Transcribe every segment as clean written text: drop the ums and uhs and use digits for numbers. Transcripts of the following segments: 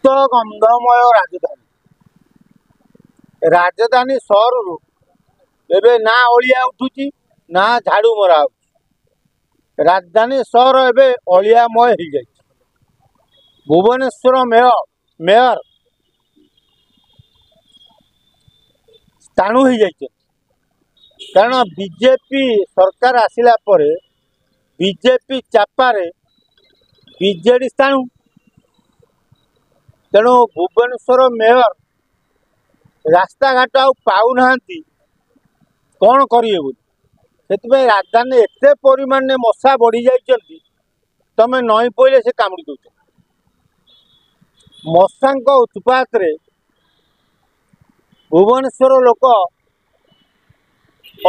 ତ ଗନ୍ଧମୟ ରାଜଧାନୀ ସହରରୁ ଏବେ ନା ଅଳିଆ ଉଠୁଛି ନା ଝାଡୁ ମରା ହଉଛି। ରାଜଧାନୀ ସହର ଏବେ ଅଳିଆମୟ ହେଇଯାଇଛି। ଭୁବନେଶ୍ୱର ମେୟର ସ୍ଥାଣୁ ହେଇଯାଇଛି, କାରଣ ବିଜେପି ସରକାର ଆସିଲା ପରେ ବିଜେପି ଚାପାରେ ବିଜେଡି ସ୍ଥାଣୁ। ତେଣୁ ଭୁବନେଶ୍ୱର ମେୟର ରାସ୍ତାଘାଟ ଆଉ ପାଉନାହାନ୍ତି, କ'ଣ କରିବେ ବୋଲି। ସେଥିପାଇଁ ରାଜଧାନୀ ଏତେ ପରିମାଣରେ ମଶା ବଢ଼ି ଯାଇଛନ୍ତି, ତମେ ନଈ ପଇଲେ ସେ କାମୁଡ଼ି ଦେଉଛନ୍ତି। ମଶାଙ୍କ ଉତ୍ପାତରେ ଭୁବନେଶ୍ୱର ଲୋକ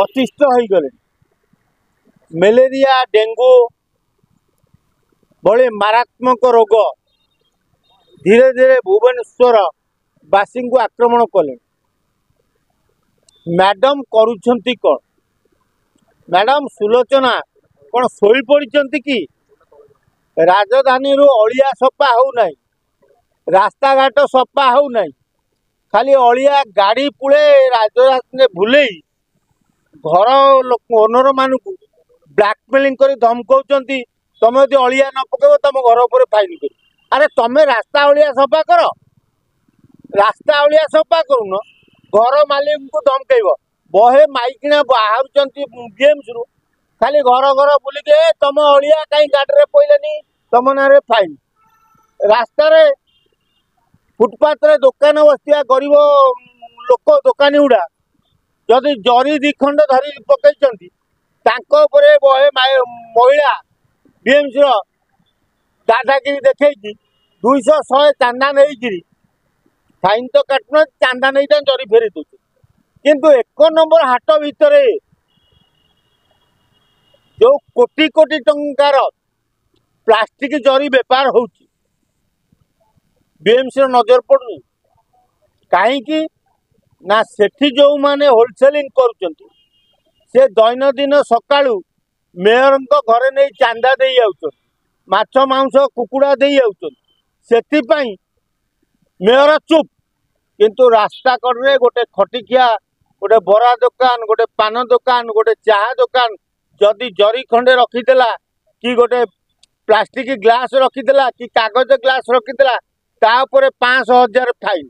ଅତିଷ୍ଠ ହୋଇଗଲେଣି। ମ୍ୟାଲେରିଆ, ଡେଙ୍ଗୁ ଭଳି ମାରାତ୍ମକ ରୋଗ ଧୀରେ ଧୀରେ ଭୁବନେଶ୍ୱର ବାସୀଙ୍କୁ ଆକ୍ରମଣ କଲେଣି। ମ୍ୟାଡାମ କରୁଛନ୍ତି କ'ଣ? ମ୍ୟାଡାମ ସୁଲୋଚନା କ'ଣ ଶୋଇପଡ଼ିଛନ୍ତି କି? ରାଜଧାନୀରୁ ଅଳିଆ ସଫା ହେଉନାହିଁ, ରାସ୍ତାଘାଟ ସଫା ହେଉନାହିଁ, ଖାଲି ଅଳିଆ ଗାଡ଼ି ପୁଳେ ରାଜଧାନୀରେ ବୁଲେଇ ଘର ଓନର ମାନଙ୍କୁ ବ୍ଲାକମେଲିଂ କରି ଧମକଉଛନ୍ତି, ତମେ ଯଦି ଅଳିଆ ନ ପକେଇବ ତମ ଘର ଉପରେ ଫାଇନ କରିବ। ଆରେ ତମେ ରାସ୍ତା ଅଳିଆ ସଫା କର, ରାସ୍ତା ଅଳିଆ ସଫା କରୁନ, ଘର ମାଲିକଙ୍କୁ ଧମକେଇବ। ବହେ ମାଇକିଣା ବାହାରୁଛନ୍ତି ବିଏମ୍ସିରୁ, ଖାଲି ଘର ଘର ବୁଲିକି ତମ ଅଳିଆ କାହିଁ ଗାଡ଼ିରେ ପଇଲେନି, ତମ ନାଁରେ ଫାଇନ। ରାସ୍ତାରେ ଫୁଟପାଥରେ ଦୋକାନ ବସିଥିବା ଗରିବ ଲୋକ, ଦୋକାନୀ ଗୁଡ଼ା ଯଦି ଜରି ଦି ଖଣ୍ଡ ଧରି ପକେଇଛନ୍ତି, ତାଙ୍କ ଉପରେ ବହେ ମହିଳା ବିଏମ୍ସିର ଦାଦାଗିରି ଦେଖେଇକି 200 100 ଚାନ୍ଦା ନେଇକିରି ଫାଇନ ତ କାଟୁନାହାନ୍ତି, ଚାନ୍ଦା ନେଇ ଜରି ଫେରି ଦଉଛି। କିନ୍ତୁ 1 ନମ୍ବର ହାଟ ଭିତରେ ଯୋଉ କୋଟି କୋଟି ଟଙ୍କାର ପ୍ଲାଷ୍ଟିକ ଜରି ବେପାର ହଉଛି, ବିଏମ୍ସିର ନଜର ପଡୁନି କାହିଁକି ନା ସେଠି ଯୋଉମାନେ ହୋଲସେଲିଂ କରୁଛନ୍ତି ସେ ଦୈନନ୍ଦିନ ସକାଳୁ ମେୟରଙ୍କ ଘରେ ନେଇ ଚାନ୍ଦା ଦେଇ ଯାଉଛନ୍ତି, ମାଛ ମାଂସ କୁକୁଡ଼ା ଦେଇ ଯାଉଛନ୍ତି। ସେଥିପାଇଁ ମେୟର ଚୁପ୍। କିନ୍ତୁ ରାସ୍ତା କଡ଼ରେ ଗୋଟେ ଖଟିଖିଆ, ଗୋଟେ ବରା ଦୋକାନ, ଗୋଟେ ପାନ ଦୋକାନ, ଗୋଟେ ଚାହା ଦୋକାନ ଯଦି ଜରି ଖଣ୍ଡେ ରଖିଦେଲା କି ଗୋଟେ ପ୍ଲାଷ୍ଟିକ ଗ୍ଲାସ ରଖିଦେଲା କି କାଗଜ ଗ୍ଲାସ ରଖିଦେଲା, ତା ଉପରେ 500 1000 ଫାଇନ।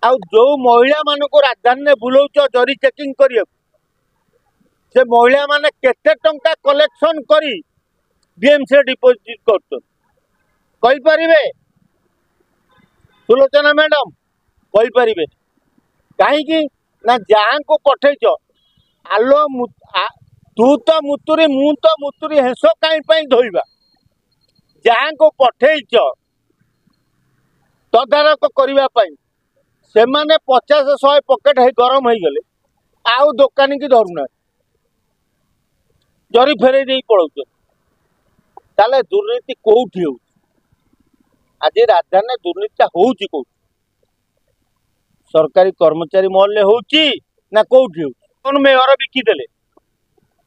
ଆଉ ଯୋଉ ମହିଳା ମାନଙ୍କୁ ରାଜଧାନୀରେ ବୁଲଉଛ ଜରି ଚେକିଂ କରିବାକୁ, ସେ ମହିଳା ମାନେ କେତେ ଟଙ୍କା କଲେକ୍ସନ କରି ବିଏମ୍ସିରେ ଡିପୋଜିଟ୍ କରୁଛନ୍ତି କହିପାରିବେ? ସୁଲୋଚନା ମ୍ୟାଡାମ କହିପାରିବେ? କାହିଁକି ନା ଯାହାଙ୍କୁ ପଠେଇଛ, ଆଲୋ ତୁ ତ ମୁତୁରି ମୁଁ ତ ମୁତୁରି, ହେଁସ କାହିଁ ପାଇଁ ଧୋଇବା? ଯାହାଙ୍କୁ ପଠେଇଛ ତଦାରଖ କରିବା ପାଇଁ, ସେମାନେ 50 100 ପକେଟ ଗରମ ହେଇଗଲେ ଆଉ ଦୋକାନୀ କି ଧରୁନାହାନ୍ତି, ଜରି ଫେରେଇ ଦେଇ ପଳାଉଛନ୍ତି। ତାହେଲେ ଦୁର୍ନୀତି କୋଉଠି ହଉଛି? ଆଜି ରାଜଧାନୀରେ ଦୁର୍ନୀତିଟା ହଉଛି କୋଉଠି? ସରକାରୀ କର୍ମଚାରୀ ମହଲରେ ହଉଛି ନା କୋଉଠି ହଉଛି? କଣ ମେୟର ବିକିଦେଲେ,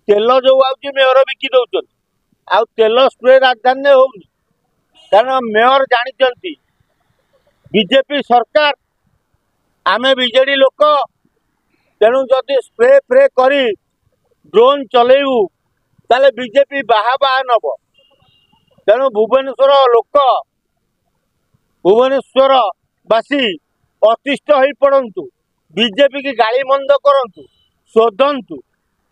ତେଲ ଯୋଉ ଆଉଛି ମେୟର ବିକି ଦଉଛନ୍ତି, ଆଉ ତେଲ ସ୍ପ୍ରେ ରାଜଧାନୀରେ ହଉନି। କାରଣ ମେୟର ଜାଣିଛନ୍ତି ବିଜେପି ସରକାର, ଆମେ ବିଜେଡି ଲୋକ, ତେଣୁ ଯଦି ସ୍ପ୍ରେ ଫ୍ରେ କରି ଡ୍ରୋନ୍ ଚଲେଇବୁ ତାହେଲେ ବିଜେପି ବାହା ନବ। ତେଣୁ ଭୁବନେଶ୍ୱର ଲୋକ, ଭୁବନେଶ୍ୱରବାସୀ ଅତିଷ୍ଠ ହୋଇ ପଡ଼ନ୍ତୁ, ବିଜେପି କି ଗାଳି ମନ୍ଦ କରନ୍ତୁ, ଶୋଧନ୍ତୁ,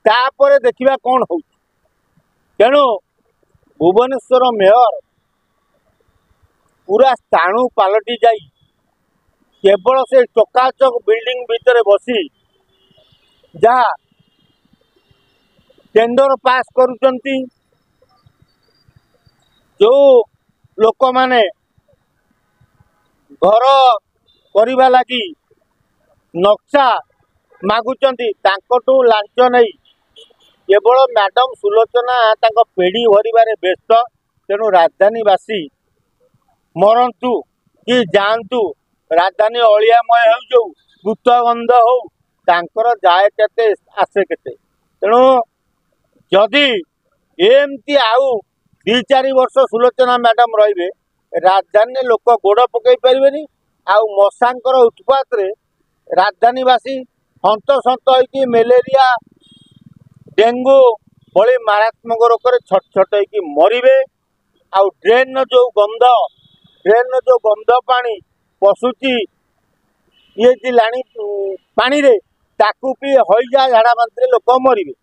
ତାପରେ ଦେଖିବା କ'ଣ ହଉଛି। ତେଣୁ ଭୁବନେଶ୍ୱର ମେୟର ପୁରା ସ୍ଥାଣୁ ପାଲଟି ଯାଇ କେବଳ ସେ ଚକାଚକ ବିଲ୍ଡିଂ ଭିତରେ ବସି ଯାହା ଟେଣ୍ଡର ପାସ୍ କରୁଛନ୍ତି, ଯୋଉ ଲୋକମାନେ ଘର କରିବା ଲାଗି ନକ୍ସା ମାଗୁଛନ୍ତି ତାଙ୍କଠୁ ଲାଞ୍ଚ ନେଇ କେବଳ ମ୍ୟାଡାମ ସୁଲୋଚନା ତାଙ୍କ ପେଡ଼ି ଭରିବାରେ ବ୍ୟସ୍ତ। ତେଣୁ ରାଜଧାନୀବାସୀ ମରନ୍ତୁ କି ଯାଆନ୍ତୁ, ରାଜଧାନୀ ଅଳିଆମୟ ହେଉ, ଯୋଉ ଭୂତ ଗନ୍ଧ ହଉ, ତାଙ୍କର ଯାଏ କେତେ ଆସେ କେତେ। ତେଣୁ ଯଦି ଏମିତି ଆଉ 2 4 ବର୍ଷ ସୁଲୋଚନା ମ୍ୟାଡାମ ରହିବେ, राजधानी लोक गोड़ पकई पारे आउ मशांकर उत्पात रे राजधानीवासी हंतसंत होइकी मलेरिया डेंगू भली मारात्मक रोग छट छट होइकी मरिबे। आउ ड्रेन जो गंध पानी पशुची ये जिलानी पानी रे ताकू पी हईजा झाड़ा बांती लोक मरिबे।